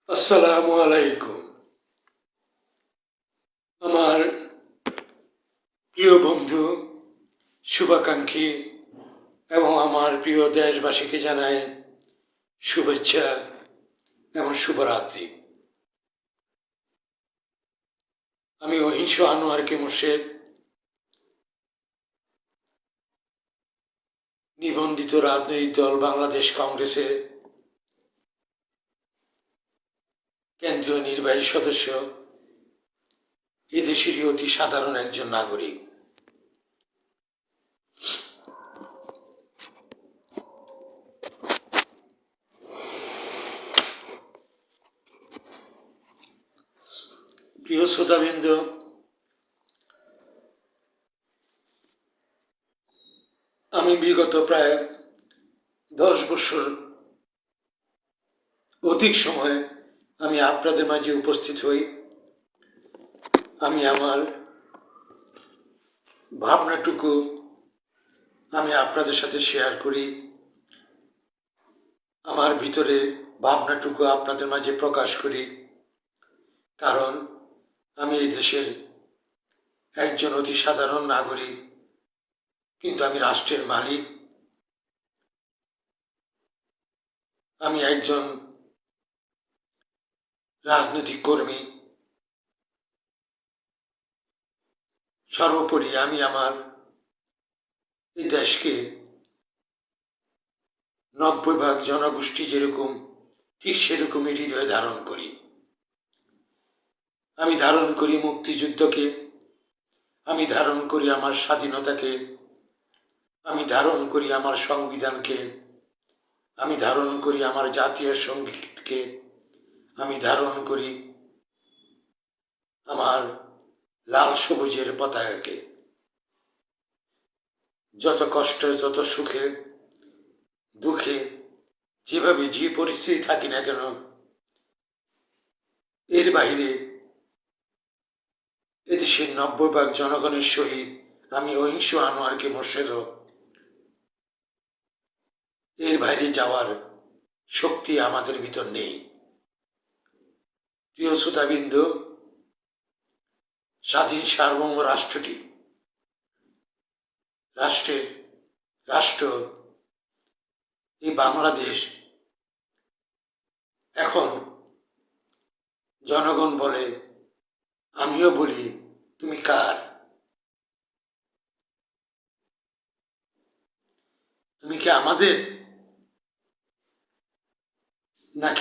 আসসালামু আলাইকুম। আমার প্রিয় বন্ধু, শুভাকাঙ্ক্ষী এবং আমার প্রিয় দেশবাসীকে জানাই শুভেচ্ছা এবং শুভরাত্রি। আমি অহিংস আনোয়ার কে মোর্শেদ, নিবন্ধিত রাজনৈতিক দল বাংলাদেশ কংগ্রেসের কেন্দ্রীয় নির্বাহী সদস্য, এদেশেরই অতি সাধারণ একজন নাগরিক। প্রিয় শ্রোতাবৃন্দ, আমি বিগত প্রায় 10 বছর অধিক সময় আমি আপনাদের মাঝে উপস্থিত হই। আমি আমার ভাবনাটুকু আমি আপনাদের সাথে শেয়ার করি, আমার ভিতরে ভাবনাটুকু আপনাদের মাঝে প্রকাশ করি, কারণ আমি এই দেশের একজন অতি সাধারণ নাগরিক, কিন্তু আমি রাষ্ট্রের মালিক। আমি একজন রাজনৈতিক কর্মী। সর্বোপরি আমি আমার এই দেশকে 90% জনগোষ্ঠী যেরকম, ঠিক সেরকমই হৃদয়ে ধারণ করি। আমি ধারণ করি মুক্তিযুদ্ধকে, আমি ধারণ করি আমার স্বাধীনতাকে, আমি ধারণ করি আমার সংবিধানকে, আমি ধারণ করি আমার জাতীয় সঙ্গীতকে, আমি ধারণ করি আমার লাল সবুজের পতাকাকে। যত কষ্টে, যত সুখে, দুঃখে, যেভাবে যে পরিস্থিতি থাকি না কেন, এর বাইরে এদেশের 90% জনগণের সহিত আমি অহিংস আনোয়ারকে মোর্শেদও এর বাইরে যাওয়ার শক্তি আমাদের ভিতর নেই। প্রিয় শ্রোতাবৃন্দ, স্বাধীন সার্বভৌম রাষ্ট্রটি রাষ্ট্র এই বাংলাদেশ এখন জনগণ বলে, আমিও বলি, তুমি কার? তুমি কি আমাদের, নাকি